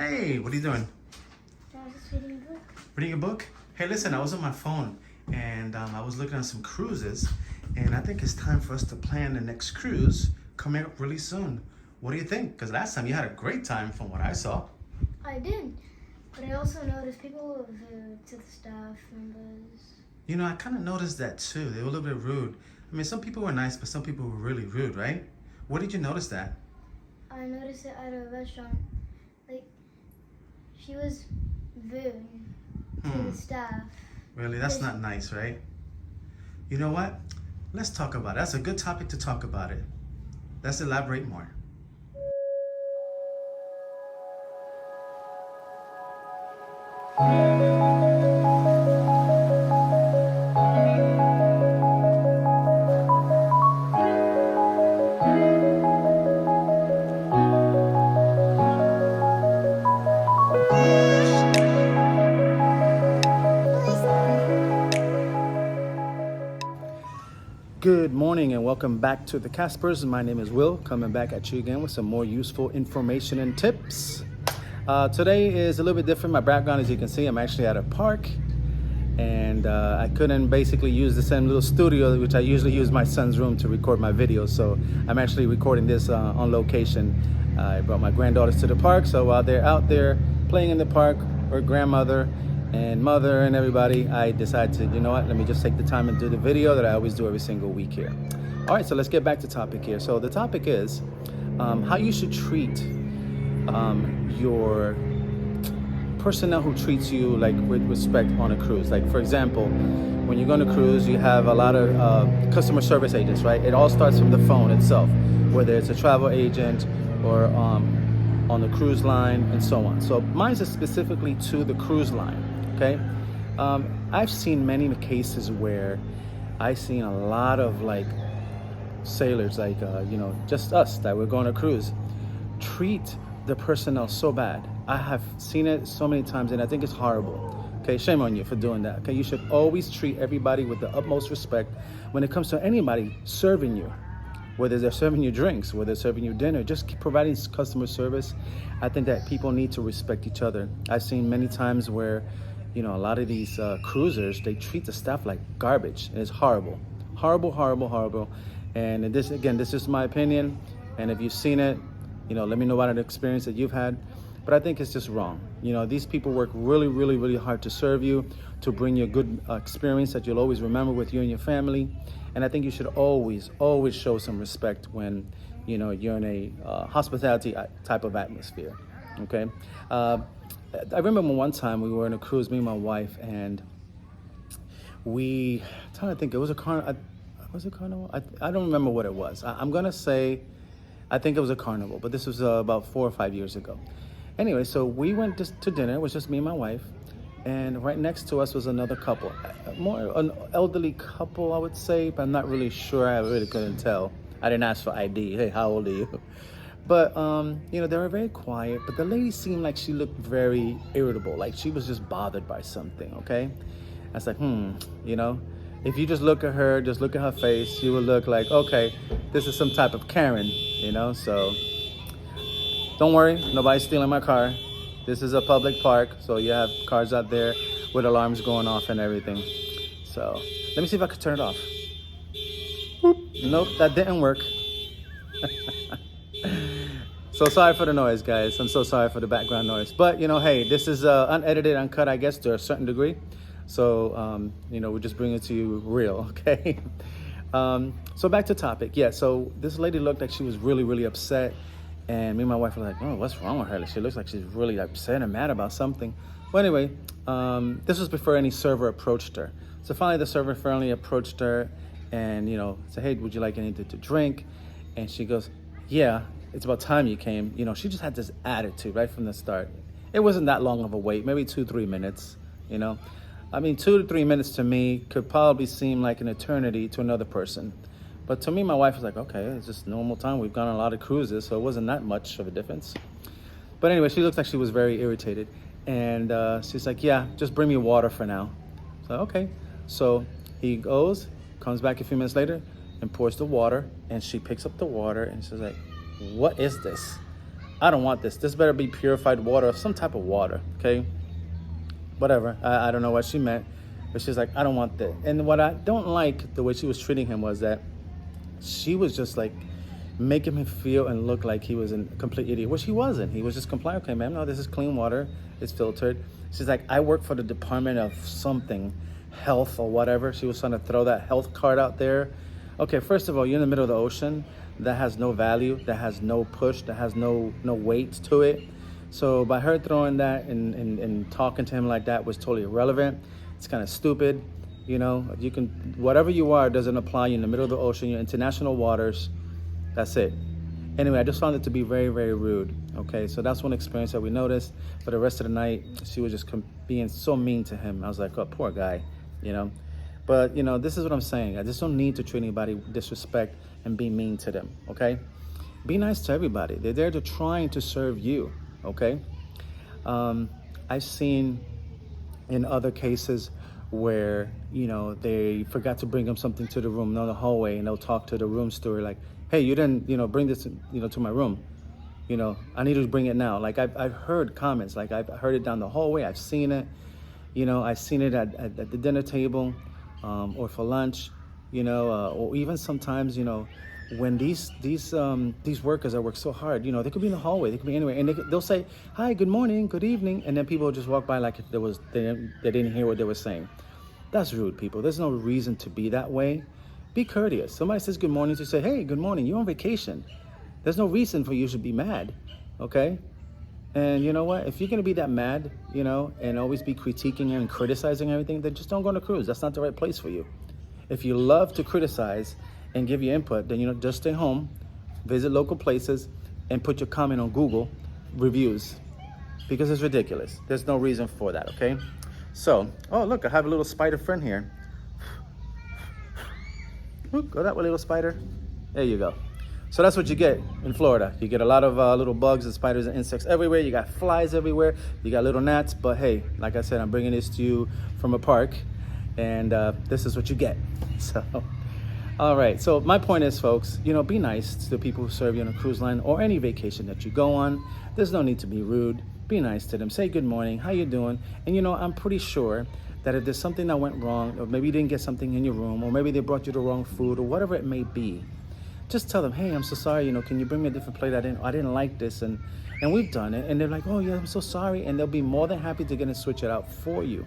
Hey, what are you doing? I was just reading a book. Reading a book? Hey, listen, I was on my phone and I was looking at some cruises, and I think it's time for us to plan the next cruise coming up really soon. What do you think? Because last time you had a great time from what I saw. I did, but I also noticed people were rude to the staff members. You know, I kind of noticed that too. They were a little bit rude. I mean, some people were nice, but some people were really rude, right? Where did you notice that? I noticed it at a restaurant. Like, she was rude to the staff. Really? That's not nice, right? You know what? Let's talk about it. That's a good topic to talk about it. Let's elaborate more. Good morning and welcome back to the Caspers. My name is Will, coming back at you again with some more useful information and tips. Today is a little bit different. My background, as you can see, I'm actually at a park, and I couldn't basically use the same little studio which I usually use my son's room to record my videos, so I'm actually recording this on location. I brought my granddaughters to the park, so while they're out there playing in the park, her grandmother and mother and everybody, I decided to, you know what, let me just take the time and do the video that I always do every single week here. All right, so let's get back to topic here. So the topic is how you should treat your personnel who treats you like with respect on a cruise. Like, for example, when you're going to cruise, you have a lot of customer service agents, right? It all starts from the phone itself, whether it's a travel agent or on the cruise line and so on. So mine is specifically to the cruise line. Okay, I've seen many cases where I've seen a lot of like sailors, like just us that we're going to cruise, treat the personnel so bad. I have seen it so many times, and I think it's horrible. Okay, shame on you for doing that. Okay, you should always treat everybody with the utmost respect when it comes to anybody serving you, whether they're serving you drinks, whether they're serving you dinner. Just keep providing customer service. I think that people need to respect each other. I've seen many times where a lot of these cruisers, they treat the staff like garbage. It's horrible. Horrible. And this is my opinion. And if you've seen it, let me know about an experience that you've had. But I think it's just wrong. These people work really hard to serve you, to bring you a good experience that you'll always remember with you and your family. And I think you should always show some respect when, you're in a hospitality type of atmosphere, okay? I remember one time we were in a cruise, me and my wife, and I'm trying to think, it was a carnival. Was it carnival? I don't remember what it was. I'm gonna say, I think it was a carnival, but this was about 4 or 5 years ago. Anyway, so we went to dinner. It was just me and my wife, and right next to us was another couple, more an elderly couple, I would say, but I'm not really sure. I really couldn't tell. I didn't ask for ID. Hey, how old are you? But, they were very quiet, but the lady seemed like she looked very irritable, like she was just bothered by something, okay? I was like, if you just look at her, just look at her face, you will look like, okay, this is some type of Karen, so don't worry, nobody's stealing my car. This is a public park, so you have cars out there with alarms going off and everything. So let me see if I can turn it off. Nope, that didn't work. So sorry for the noise, guys. I'm so sorry for the background noise. But, hey, this is unedited, uncut, I guess, to a certain degree. So, we just bring it to you real, okay? So back to topic. Yeah, so this lady looked like she was really upset. And me and my wife were like, oh, what's wrong with her? She looks like she's really upset and mad about something. Well, anyway, this was before any server approached her. So finally, the server finally approached her and, said, hey, would you like anything to drink? And she goes, yeah, it's about time you came. She just had this attitude right from the start. It wasn't that long of a wait, maybe 2-3 minutes, I mean, 2 to 3 minutes to me could probably seem like an eternity to another person. But to me, my wife was like, okay, it's just normal time. We've gone on a lot of cruises, so it wasn't that much of a difference. But anyway, she looked like she was very irritated. And she's like, yeah, just bring me water for now. So, okay. So he goes, comes back a few minutes later and pours the water. And she picks up the water and she's like, what is this? I don't want this. This better be purified water, some type of water, okay? Whatever. I don't know what she meant, but she's like, I don't want that. And what I don't like the way she was treating him was that she was just like making him feel and look like he was a complete idiot, which he wasn't. He was just complying. Okay, ma'am, no, this is clean water. It's filtered. She's like, I work for the Department of something, health or whatever. She was trying to throw that health card out there. Okay, first of all, you're in the middle of the ocean. That has no value, that has no push, that has no weight to it. So by her throwing that and talking to him like that was totally irrelevant. It's kind of stupid. You know, you can, whatever you are doesn't apply. You're in the middle of the ocean, you're international waters. That's it. Anyway, I just found it to be very, very rude. Okay, so that's one experience that we noticed. For the rest of the night, she was just being so mean to him. I was like, oh, poor guy, you know. But, you know, this is what I'm saying. I just don't need to treat anybody with disrespect and be mean to them, okay? Be nice to everybody. They're there to trying to serve you, okay? I've seen in other cases where, you know, they forgot to bring them something to the room in the hallway, and they'll talk to the room steward like, hey, you didn't, you know, bring this, you know, to my room. You know, I need to bring it now. Like I've heard comments, like I've heard it down the hallway. I've seen it, you know, I've seen it at the dinner table. Or for lunch, you know, or even sometimes, you know, when these workers that work so hard, you know, they could be in the hallway, they could be anywhere, and they'll say, hi, good morning, good evening, and then people will just walk by like if they didn't hear what they were saying. That's rude, people. There's no reason to be that way. Be courteous. Somebody says good morning, to say, hey, good morning, you're on vacation. There's no reason for you to be mad, okay? And you know what? If you're going to be that mad, you know, and always be critiquing and criticizing everything, then just don't go on a cruise. That's not the right place for you. If you love to criticize and give your input, then, you know, just stay home, visit local places, and put your comment on Google reviews, because it's ridiculous. There's no reason for that, okay? So, oh, look, I have a little spider friend here. Ooh, go that way, little spider. There you go. So that's what you get in Florida. You get a lot of little bugs and spiders and insects everywhere. You got flies everywhere. You got little gnats. But hey, like I said, I'm bringing this to you from a park, and this is what you get. So, all right. So my point is, folks, you know, be nice to the people who serve you on a cruise line or any vacation that you go on. There's no need to be rude. Be nice to them. Say good morning. How you doing? And you know, I'm pretty sure that if there's something that went wrong, or maybe you didn't get something in your room, or maybe they brought you the wrong food, or whatever it may be, just tell them, hey, I'm so sorry, you know, can you bring me a different plate? I didn't like this, and we've done it. And they're like, oh yeah, I'm so sorry. And they'll be more than happy to get and switch it out for you.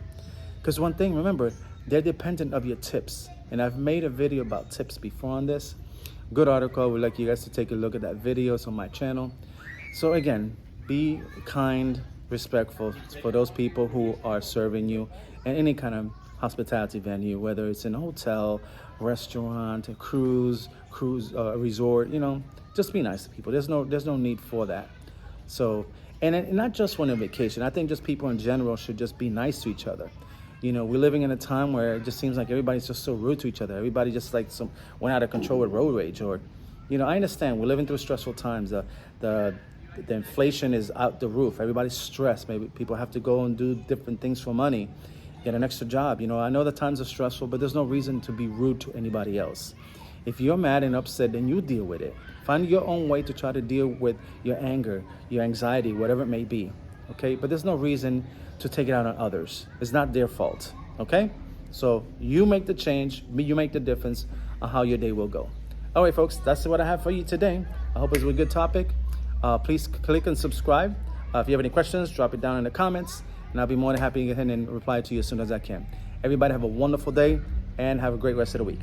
Because one thing, remember, they're dependent of your tips. And I've made a video about tips before on this. Good article. I would like you guys to take a look at that video. It's on my channel. So again, be kind, respectful for those people who are serving you in any kind of hospitality venue, whether it's in a hotel, restaurant, a cruise, resort, you know, just be nice to people. There's no need for that. So, and not just when on vacation. I think just people in general should just be nice to each other. You know, we're living in a time where it just seems like everybody's just so rude to each other. Everybody just like went out of control with road rage, or, you know, I understand we're living through stressful times. The inflation is out the roof. Everybody's stressed. Maybe people have to go and do different things for money, get an extra job. You know, I know the times are stressful, but there's no reason to be rude to anybody else. If you're mad and upset, then you deal with it. Find your own way to try to deal with your anger, your anxiety, whatever it may be, okay? But there's no reason to take it out on others. It's not their fault, okay? So you make the change, you make the difference on how your day will go. All right, folks, that's what I have for you today. I hope it was a good topic. Please click and subscribe. If you have any questions, drop it down in the comments, and I'll be more than happy to get in and reply to you as soon as I can. Everybody have a wonderful day, and have a great rest of the week.